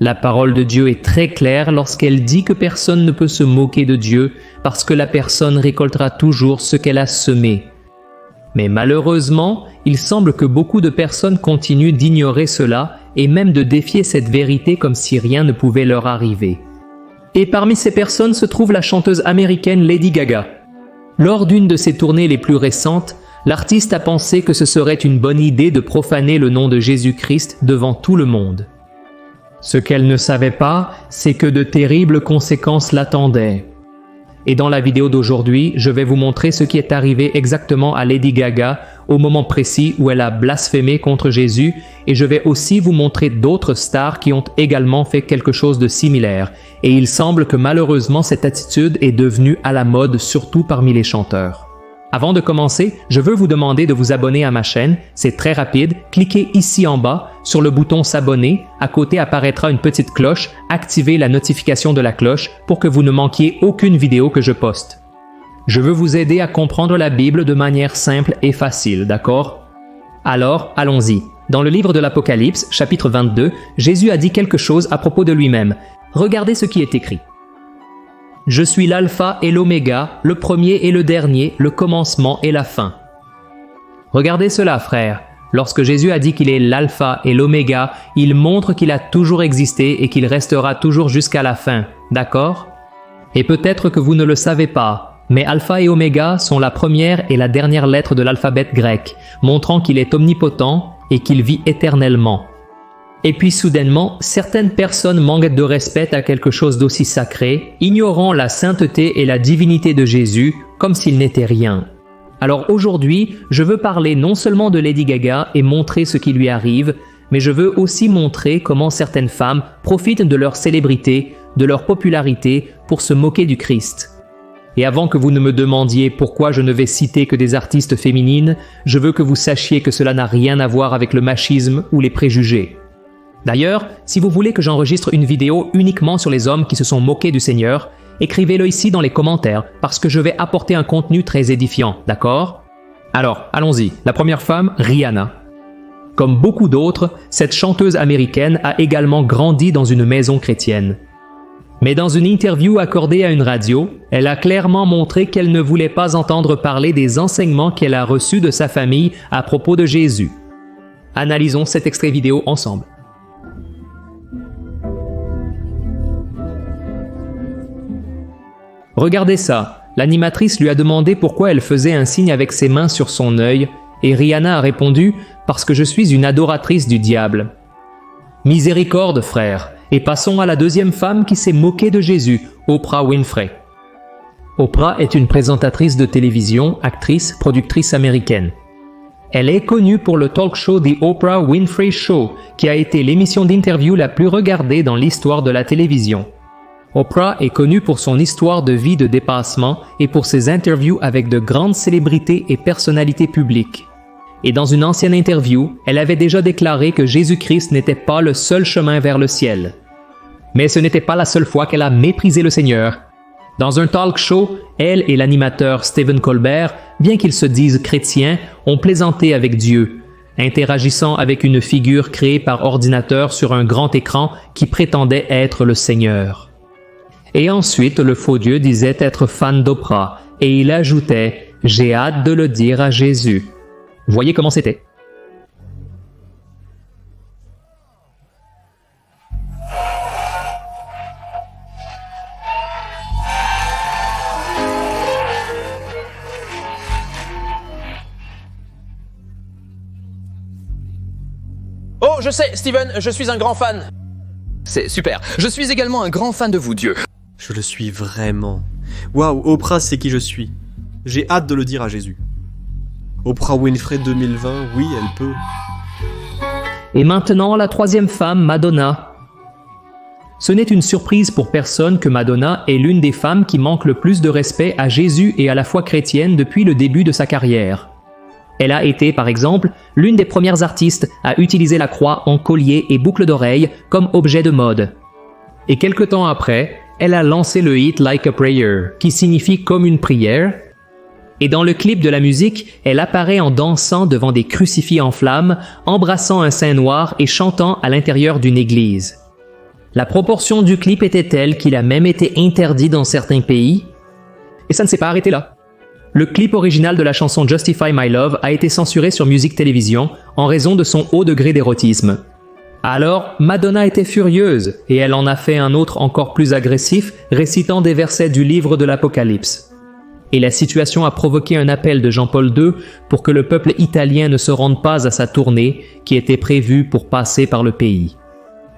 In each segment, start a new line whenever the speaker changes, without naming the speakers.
La parole de Dieu est très claire lorsqu'elle dit que personne ne peut se moquer de Dieu parce que la personne récoltera toujours ce qu'elle a semé. Mais malheureusement, il semble que beaucoup de personnes continuent d'ignorer cela et même de défier cette vérité comme si rien ne pouvait leur arriver. Et parmi ces personnes se trouve la chanteuse américaine Lady Gaga. Lors d'une de ses tournées les plus récentes, l'artiste a pensé que ce serait une bonne idée de profaner le nom de Jésus-Christ devant tout le monde. Ce qu'elle ne savait pas, c'est que de terribles conséquences l'attendaient. Et dans la vidéo d'aujourd'hui, je vais vous montrer ce qui est arrivé exactement à Lady Gaga au moment précis où elle a blasphémé contre Jésus, et je vais aussi vous montrer d'autres stars qui ont également fait quelque chose de similaire. Et il semble que malheureusement cette attitude est devenue à la mode, surtout parmi les chanteurs. Avant de commencer, je veux vous demander de vous abonner à ma chaîne, c'est très rapide, cliquez ici en bas sur le bouton s'abonner, à côté apparaîtra une petite cloche, activez la notification de la cloche pour que vous ne manquiez aucune vidéo que je poste. Je veux vous aider à comprendre la Bible de manière simple et facile, d'accord? Alors, allons-y. Dans le livre de l'Apocalypse, chapitre 22, Jésus a dit quelque chose à propos de lui-même. Regardez ce qui est écrit. « Je suis l'alpha et l'oméga, le premier et le dernier, le commencement et la fin. » Regardez cela, frères. Lorsque Jésus a dit qu'il est l'alpha et l'oméga, il montre qu'il a toujours existé et qu'il restera toujours jusqu'à la fin, d'accord? Et peut-être que vous ne le savez pas, mais alpha et oméga sont la première et la dernière lettre de l'alphabet grec, montrant qu'il est omnipotent et qu'il vit éternellement. Et puis soudainement, certaines personnes manquent de respect à quelque chose d'aussi sacré, ignorant la sainteté et la divinité de Jésus comme s'il n'était rien. Alors aujourd'hui, je veux parler non seulement de Lady Gaga et montrer ce qui lui arrive, mais je veux aussi montrer comment certaines femmes profitent de leur célébrité, de leur popularité pour se moquer du Christ. Et avant que vous ne me demandiez pourquoi je ne vais citer que des artistes féminines, je veux que vous sachiez que cela n'a rien à voir avec le machisme ou les préjugés. D'ailleurs, si vous voulez que j'enregistre une vidéo uniquement sur les hommes qui se sont moqués du Seigneur, écrivez-le ici dans les commentaires parce que je vais apporter un contenu très édifiant, d'accord? Alors, allons-y. La première femme, Rihanna. Comme beaucoup d'autres, cette chanteuse américaine a également grandi dans une maison chrétienne. Mais dans une interview accordée à une radio, elle a clairement montré qu'elle ne voulait pas entendre parler des enseignements qu'elle a reçus de sa famille à propos de Jésus. Analysons cet extrait vidéo ensemble. Regardez ça, l'animatrice lui a demandé pourquoi elle faisait un signe avec ses mains sur son œil, et Rihanna a répondu « Parce que je suis une adoratrice du diable ». Miséricorde, frère. Et passons à la deuxième femme qui s'est moquée de Jésus, Oprah Winfrey. Oprah est une présentatrice de télévision, actrice, productrice américaine. Elle est connue pour le talk show The Oprah Winfrey Show, qui a été l'émission d'interview la plus regardée dans l'histoire de la télévision. Oprah est connue pour son histoire de vie de dépassement et pour ses interviews avec de grandes célébrités et personnalités publiques. Et dans une ancienne interview, elle avait déjà déclaré que Jésus-Christ n'était pas le seul chemin vers le ciel. Mais ce n'était pas la seule fois qu'elle a méprisé le Seigneur. Dans un talk show, elle et l'animateur Stephen Colbert, bien qu'ils se disent chrétiens, ont plaisanté avec Dieu, interagissant avec une figure créée par ordinateur sur un grand écran qui prétendait être le Seigneur. Et ensuite, le faux Dieu disait être fan d'Oprah, et il ajoutait « J'ai hâte de le dire à Jésus ». Voyez comment c'était.
Oh, je sais, Steven, je suis un grand fan. C'est super. Je suis également un grand fan de vous, Dieu.
Je le suis vraiment. Waouh, Oprah, c'est qui je suis. J'ai hâte de le dire à Jésus. Oprah Winfrey 2020, oui, elle peut.
Et maintenant, la troisième femme, Madonna. Ce n'est une surprise pour personne que Madonna est l'une des femmes qui manque le plus de respect à Jésus et à la foi chrétienne depuis le début de sa carrière. Elle a été, par exemple, l'une des premières artistes à utiliser la croix en collier et boucle d'oreille comme objet de mode. Et quelque temps après, elle a lancé le hit Like a Prayer, qui signifie comme une prière. Et dans le clip de la musique, elle apparaît en dansant devant des crucifix en flammes, embrassant un saint noir et chantant à l'intérieur d'une église. La proportion du clip était telle qu'il a même été interdit dans certains pays. Et ça ne s'est pas arrêté là. Le clip original de la chanson Justify My Love a été censuré sur Musique Télévision en raison de son haut degré d'érotisme. Alors, Madonna était furieuse et elle en a fait un autre encore plus agressif, récitant des versets du livre de l'Apocalypse. Et la situation a provoqué un appel de Jean-Paul II pour que le peuple italien ne se rende pas à sa tournée qui était prévue pour passer par le pays.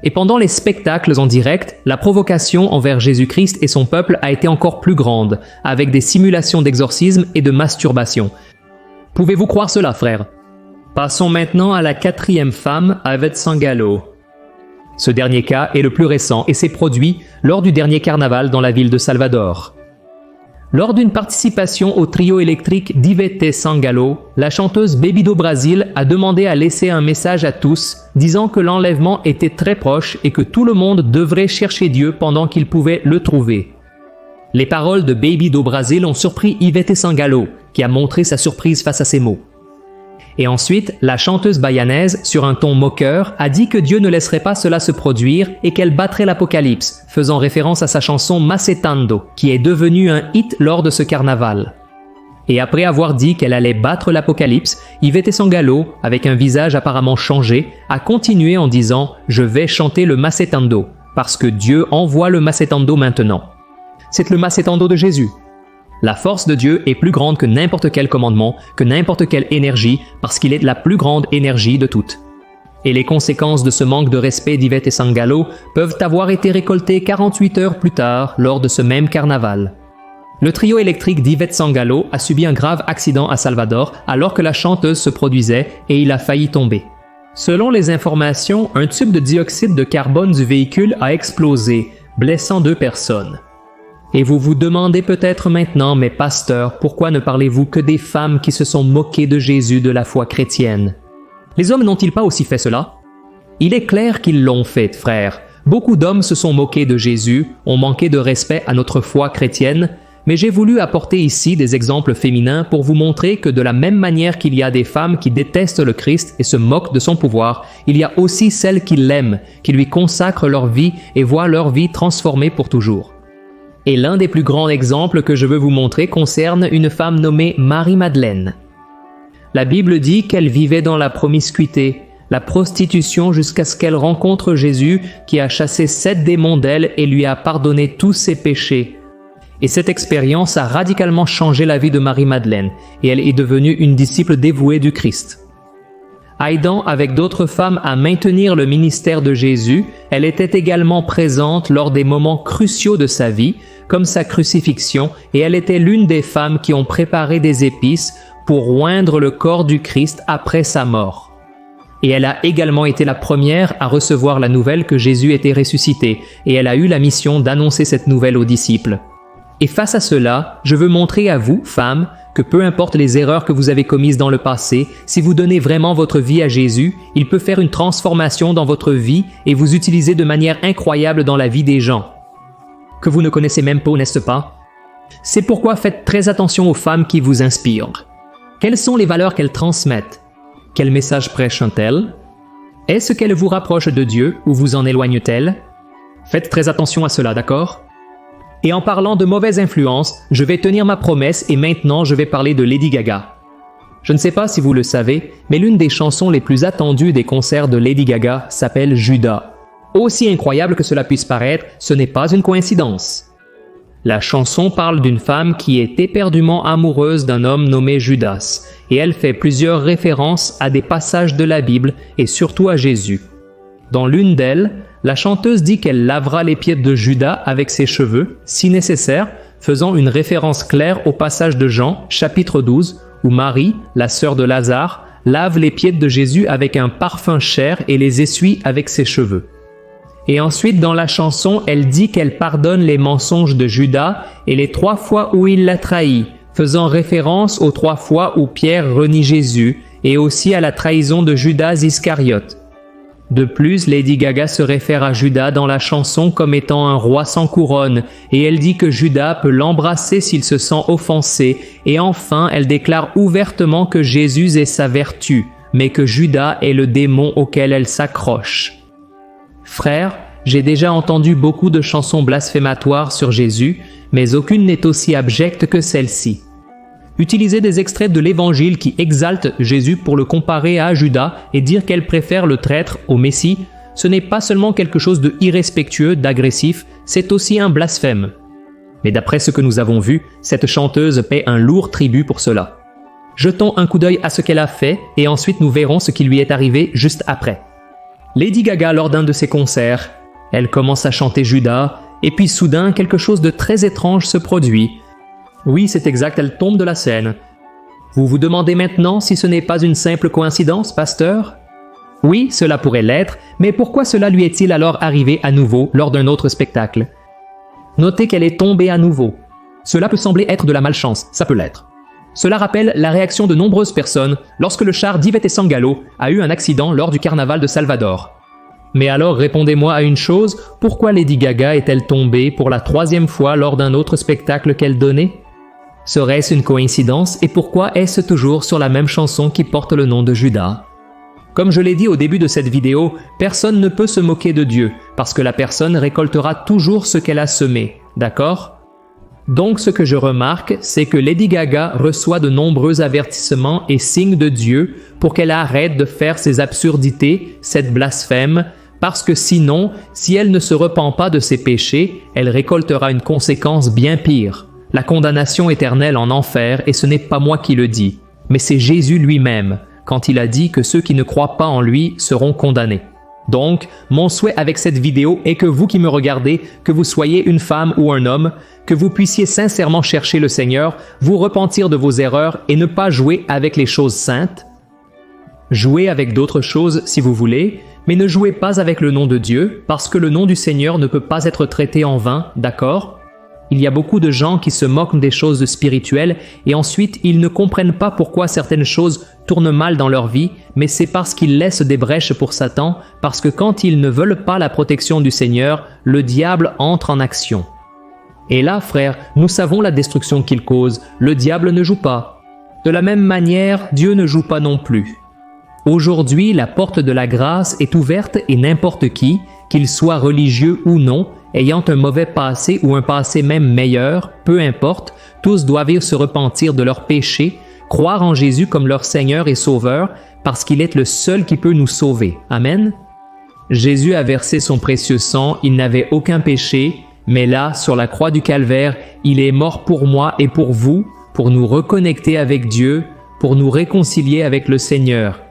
Et pendant les spectacles en direct, la provocation envers Jésus-Christ et son peuple a été encore plus grande, avec des simulations d'exorcisme et de masturbation. Pouvez-vous croire cela, frères? Passons maintenant à la 4e femme, Yvette Sangalo. Ce dernier cas est le plus récent et s'est produit lors du dernier carnaval dans la ville de Salvador. Lors d'une participation au trio électrique d'Yvette Sangalo, la chanteuse Baby do Brasil a demandé à laisser un message à tous, disant que l'enlèvement était très proche et que tout le monde devrait chercher Dieu pendant qu'il pouvait le trouver. Les paroles de Baby do Brasil ont surpris Yvette Sangalo, qui a montré sa surprise face à ces mots. Et ensuite, la chanteuse bayanaise, sur un ton moqueur, a dit que Dieu ne laisserait pas cela se produire et qu'elle battrait l'Apocalypse, faisant référence à sa chanson Macetando, qui est devenue un hit lors de ce carnaval. Et après avoir dit qu'elle allait battre l'Apocalypse, Yvette Sangalo, avec un visage apparemment changé, a continué en disant « Je vais chanter le Macetando, parce que Dieu envoie le Macetando maintenant. » C'est le Macetando de Jésus. La force de Dieu est plus grande que n'importe quel commandement, que n'importe quelle énergie, parce qu'il est la plus grande énergie de toutes. Et les conséquences de ce manque de respect d'Yvette Sangalo peuvent avoir été récoltées 48 heures plus tard, lors de ce même carnaval. Le trio électrique d'Yvette Sangalo a subi un grave accident à Salvador alors que la chanteuse se produisait et il a failli tomber. Selon les informations, un tube de dioxyde de carbone du véhicule a explosé, blessant 2 personnes. Et vous vous demandez peut-être maintenant, mais pasteur, pourquoi ne parlez-vous que des femmes qui se sont moquées de Jésus de la foi chrétienne? Les hommes n'ont-ils pas aussi fait cela? Il est clair qu'ils l'ont fait, frères. Beaucoup d'hommes se sont moqués de Jésus, ont manqué de respect à notre foi chrétienne, mais j'ai voulu apporter ici des exemples féminins pour vous montrer que de la même manière qu'il y a des femmes qui détestent le Christ et se moquent de son pouvoir, il y a aussi celles qui l'aiment, qui lui consacrent leur vie et voient leur vie transformée pour toujours. Et l'un des plus grands exemples que je veux vous montrer concerne une femme nommée Marie-Madeleine. La Bible dit qu'elle vivait dans la promiscuité, la prostitution jusqu'à ce qu'elle rencontre Jésus qui a chassé 7 démons d'elle et lui a pardonné tous ses péchés. Et cette expérience a radicalement changé la vie de Marie-Madeleine et elle est devenue une disciple dévouée du Christ. Aidant avec d'autres femmes à maintenir le ministère de Jésus, elle était également présente lors des moments cruciaux de sa vie, comme sa crucifixion, et elle était l'une des femmes qui ont préparé des épices pour oindre le corps du Christ après sa mort. Et elle a également été la première à recevoir la nouvelle que Jésus était ressuscité, et elle a eu la mission d'annoncer cette nouvelle aux disciples. Et face à cela, je veux montrer à vous, femmes, que peu importe les erreurs que vous avez commises dans le passé, si vous donnez vraiment votre vie à Jésus, il peut faire une transformation dans votre vie et vous utiliser de manière incroyable dans la vie des gens, que vous ne connaissez même pas, n'est-ce pas? C'est pourquoi faites très attention aux femmes qui vous inspirent. Quelles sont les valeurs qu'elles transmettent? Quel message prêchent-elles? Est-ce qu'elles vous rapprochent de Dieu ou vous en éloignent-elles? Faites très attention à cela, d'accord? Et en parlant de mauvaise influence, je vais tenir ma promesse et maintenant je vais parler de Lady Gaga. Je ne sais pas si vous le savez, mais l'une des chansons les plus attendues des concerts de Lady Gaga s'appelle Judas. Aussi incroyable que cela puisse paraître, ce n'est pas une coïncidence. La chanson parle d'une femme qui est éperdument amoureuse d'un homme nommé Judas, et elle fait plusieurs références à des passages de la Bible et surtout à Jésus. Dans l'une d'elles, la chanteuse dit qu'elle lavera les pieds de Judas avec ses cheveux, si nécessaire, faisant une référence claire au passage de Jean, chapitre 12, où Marie, la sœur de Lazare, lave les pieds de Jésus avec un parfum cher et les essuie avec ses cheveux. Et ensuite, dans la chanson, elle dit qu'elle pardonne les mensonges de Judas et les 3 fois où il l'a trahi, faisant référence aux 3 fois où Pierre renie Jésus et aussi à la trahison de Judas Iscariote. De plus, Lady Gaga se réfère à Judas dans la chanson comme étant un roi sans couronne, et elle dit que Judas peut l'embrasser s'il se sent offensé, et enfin, elle déclare ouvertement que Jésus est sa vertu, mais que Judas est le démon auquel elle s'accroche. Frères, J'ai déjà entendu beaucoup de chansons blasphématoires sur Jésus, mais aucune n'est aussi abjecte que celle-ci. Utiliser des extraits de l'Évangile qui exaltent Jésus pour le comparer à Judas et dire qu'elle préfère le traître au Messie, ce n'est pas seulement quelque chose de irrespectueux, d'agressif, c'est aussi un blasphème. Mais d'après ce que nous avons vu, cette chanteuse paie un lourd tribut pour cela. Jetons un coup d'œil à ce qu'elle a fait et ensuite nous verrons ce qui lui est arrivé juste après. Lady Gaga, lors d'un de ses concerts, elle commence à chanter Judas et puis soudain quelque chose de très étrange se produit. Oui, c'est exact, elle tombe de la scène. Vous vous demandez maintenant si ce n'est pas une simple coïncidence, pasteur? Oui, cela pourrait l'être, mais pourquoi cela lui est-il alors arrivé à nouveau lors d'un autre spectacle? Notez qu'elle est tombée à nouveau. Cela peut sembler être de la malchance, ça peut l'être. Cela rappelle la réaction de nombreuses personnes lorsque le char d'Yvette et Sangalo a eu un accident lors du carnaval de Salvador. Mais alors répondez-moi à une chose, pourquoi Lady Gaga est-elle tombée pour la 3e fois lors d'un autre spectacle qu'elle donnait? Serait-ce une coïncidence et pourquoi est-ce toujours sur la même chanson qui porte le nom de Judas? Comme je l'ai dit au début de cette vidéo, personne ne peut se moquer de Dieu, parce que la personne récoltera toujours ce qu'elle a semé, d'accord? Donc ce que je remarque, c'est que Lady Gaga reçoit de nombreux avertissements et signes de Dieu pour qu'elle arrête de faire ces absurdités, cette blasphème, parce que sinon, si elle ne se repent pas de ses péchés, elle récoltera une conséquence bien pire. La condamnation éternelle en enfer, et ce n'est pas moi qui le dis, mais c'est Jésus lui-même, quand il a dit que ceux qui ne croient pas en lui seront condamnés. Donc, mon souhait avec cette vidéo est que vous qui me regardez, que vous soyez une femme ou un homme, que vous puissiez sincèrement chercher le Seigneur, vous repentir de vos erreurs et ne pas jouer avec les choses saintes. Jouez avec d'autres choses si vous voulez, mais ne jouez pas avec le nom de Dieu, parce que le nom du Seigneur ne peut pas être traité en vain, d'accord? Il y a beaucoup de gens qui se moquent des choses spirituelles et ensuite ils ne comprennent pas pourquoi certaines choses tournent mal dans leur vie, mais c'est parce qu'ils laissent des brèches pour Satan, parce que quand ils ne veulent pas la protection du Seigneur, le diable entre en action. Et là, frère, nous savons la destruction qu'il cause, le diable ne joue pas. De la même manière, Dieu ne joue pas non plus. Aujourd'hui, la porte de la grâce est ouverte et n'importe qui, qu'il soit religieux ou non, ayant un mauvais passé ou un passé même meilleur, peu importe, tous doivent se repentir de leurs péchés, croire en Jésus comme leur Seigneur et Sauveur, parce qu'il est le seul qui peut nous sauver. Amen. Jésus a versé son précieux sang, il n'avait aucun péché, mais là, sur la croix du Calvaire, il est mort pour moi et pour vous, pour nous reconnecter avec Dieu, pour nous réconcilier avec le Seigneur.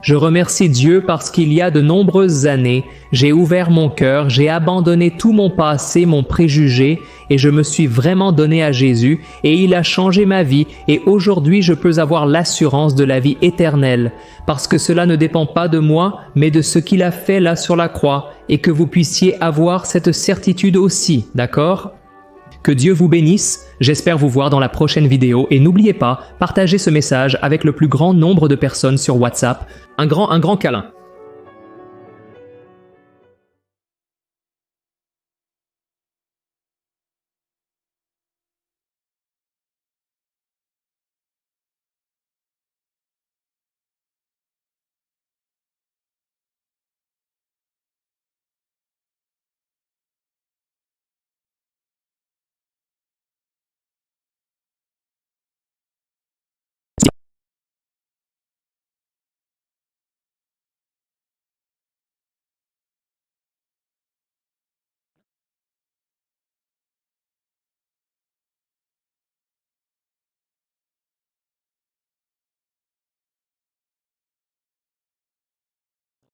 Je remercie Dieu parce qu'il y a de nombreuses années, j'ai ouvert mon cœur, j'ai abandonné tout mon passé, mon préjugé, et je me suis vraiment donné à Jésus, et il a changé ma vie, et aujourd'hui je peux avoir l'assurance de la vie éternelle, parce que cela ne dépend pas de moi, mais de ce qu'il a fait là sur la croix, et que vous puissiez avoir cette certitude aussi, d'accord ? Que Dieu vous bénisse, j'espère vous voir dans la prochaine vidéo et n'oubliez pas, partagez ce message avec le plus grand nombre de personnes sur WhatsApp. Un grand câlin.